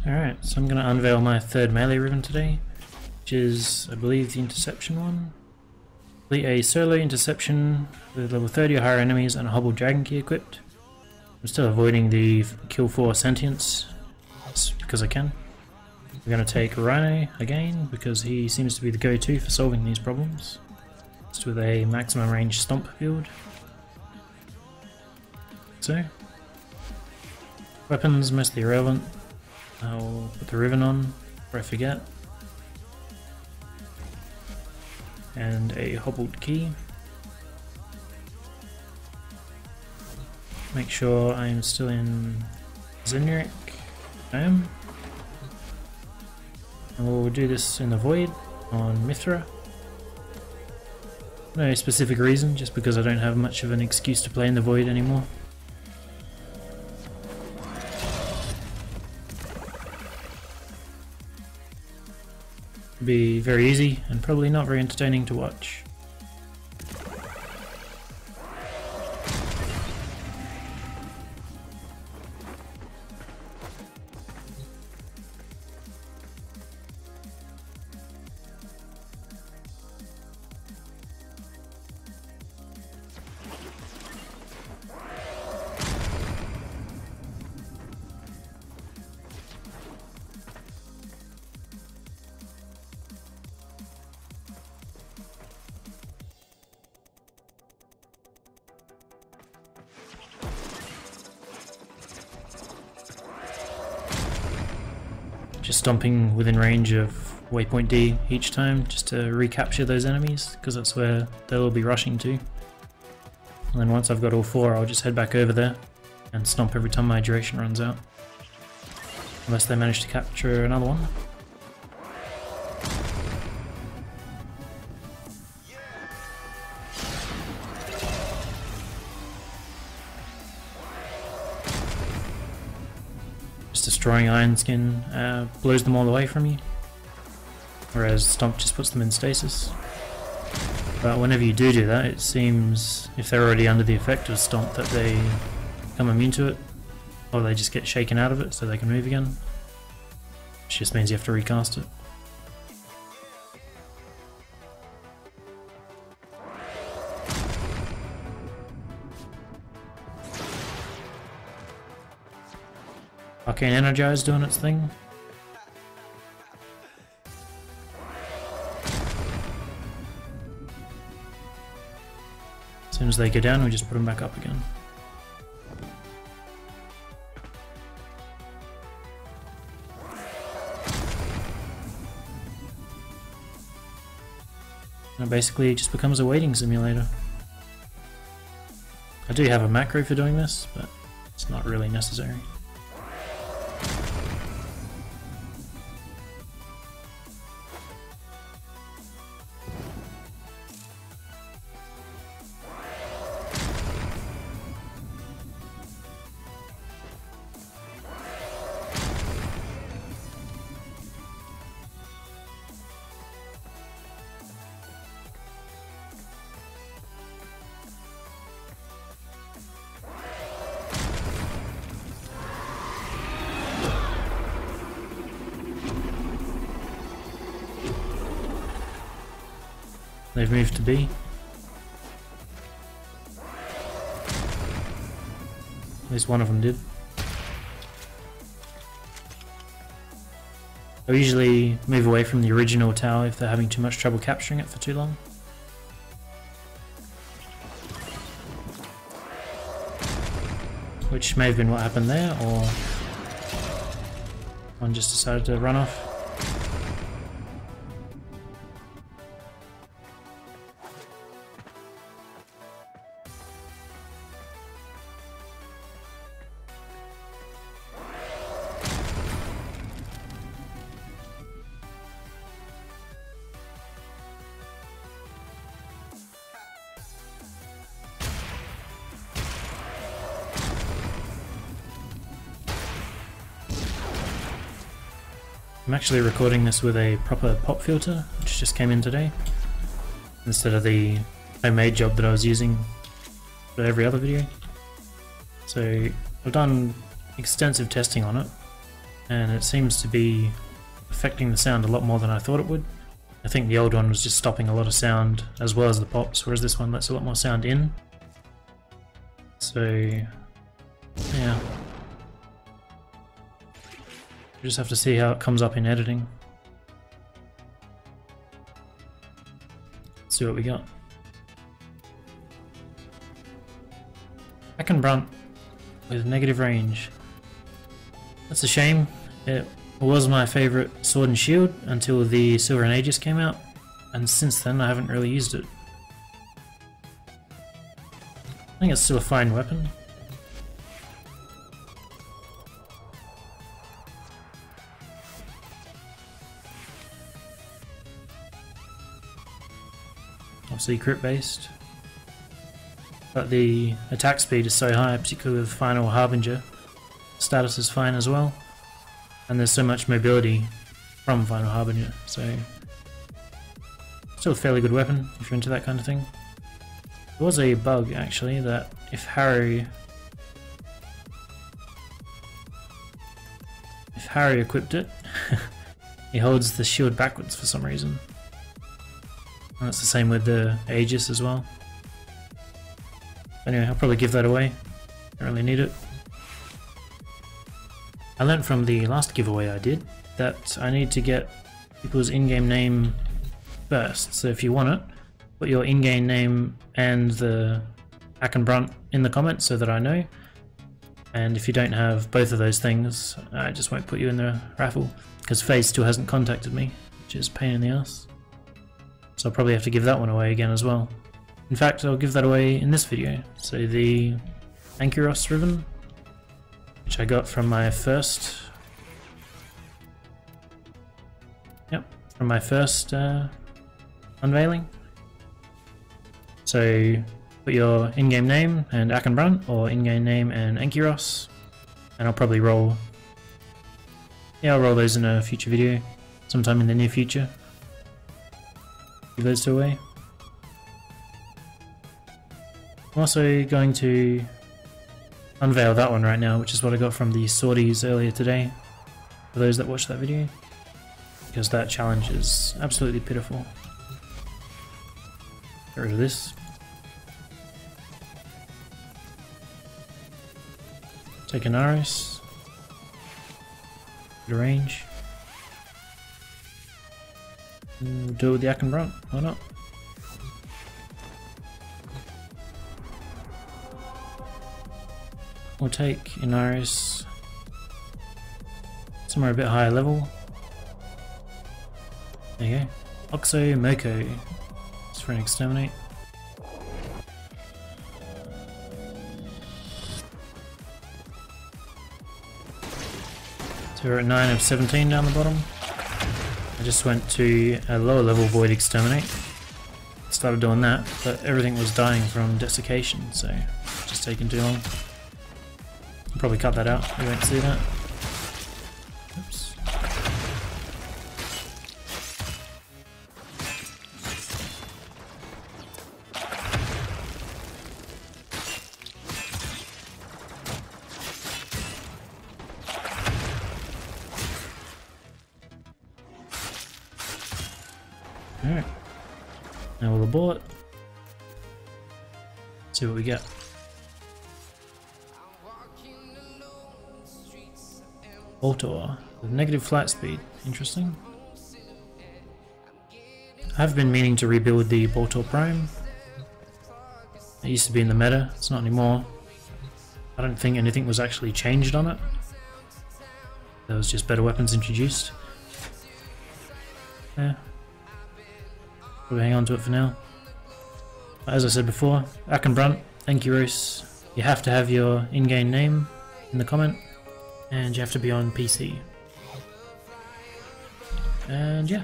Alright, so I'm going to unveil my third melee Riven today, which is, I believe, the interception one. Complete a solo interception with level 30 or higher enemies and a hobbled dragon key equipped. I'm still avoiding the kill for sentience, just because I can. We're going to take Rhino again, because he seems to be the go-to for solving these problems. Just with a maximum range stomp build. So, weapons mostly irrelevant. I'll put the Riven on before I forget. And a hobbled key. Make sure I'm still in Zenuric. I am. And we'll do this in the Void on Mithra. No specific reason, just because I don't have much of an excuse to play in the Void anymore. Be very easy and probably not very entertaining to watch. Just stomping within range of waypoint D each time, just to recapture those enemies, because that's where they'll be rushing to. And then once I've got all four, I'll just head back over there and stomp every time my duration runs out. Unless they manage to capture another one. Destroying Iron Skin blows them all away from you, whereas Stomp just puts them in stasis. But whenever you do that, it seems, if they're already under the effect of Stomp, that they become immune to it, or they just get shaken out of it so they can move again, which just means you have to recast it. Arcane Energize doing its thing. As soon as they go down, we just put them back up again. And basically it just becomes a waiting simulator. I do have a macro for doing this, but it's not really necessary. They've moved to B. At least one of them did. They'll usually move away from the original tower if they're having too much trouble capturing it for too long. Which may have been what happened there, or one just decided to run off. I'm actually recording this with a proper pop filter, which just came in today, instead of the homemade job that I was using for every other video. So I've done extensive testing on it, and it seems to be affecting the sound a lot more than I thought it would. I think the old one was just stopping a lot of sound as well as the pops, whereas this one lets a lot more sound in. So yeah, we just have to see how it comes up in editing. Let's see what we got. Brunt with negative range. That's a shame. It was my favourite sword and shield until the Silver and Aegis came out, and since then I haven't really used it. I think it's still a fine weapon. Obviously crit based, but the attack speed is so high, particularly with Final Harbinger. Status is fine as well, and there's so much mobility from Final Harbinger, so still a fairly good weapon if you're into that kind of thing. There was a bug actually that if Harry equipped it, he holds the shield backwards for some reason. And that's the same with the Aegis as well. Anyway, I'll probably give that away. Don't really need it. I learnt from the last giveaway I did that I need to get people's in-game name first. So if you want it, put your in-game name and the Brunt in the comments so that I know. And if you don't have both of those things, I just won't put you in the raffle, because FaZe still hasn't contacted me, which is a pain in the ass. So I'll probably have to give that one away again as well. In fact, I'll give that away in this video. So the Ankyros Riven, which I got from my first... Unveiling. So put your in-game name and Brunt, or in-game name and Ankyros, and I'll probably roll... Yeah, I'll roll those in a future video, sometime in the near future. Give those two away. I'm also going to unveil that one right now, which is what I got from the sorties earlier today, for those that watched that video, because that challenge is absolutely pitiful. Get rid of this. Take an Aris. Get a range. We'll do it with the Brunt, why not? We'll take Inaris somewhere a bit higher level. There you go. Oxo Moko. It's for an exterminate. So we're at 9 of 17 down the bottom. I just went to a lower level Void Exterminate. Started doing that, but everything was dying from desiccation, so it's just taking too long. I'll probably cut that out, you won't see that. Oops. Alright. Now we'll abort. See what we get. Boltor with negative flight speed. Interesting. I have been meaning to rebuild the Boltor Prime. It used to be in the meta, it's not anymore. I don't think anything was actually changed on it. There was just better weapons introduced. Yeah. Probably hang on to it for now. But as I said before, Brunt, Ankyros, you have to have your in-game name in the comment, and you have to be on PC. And yeah.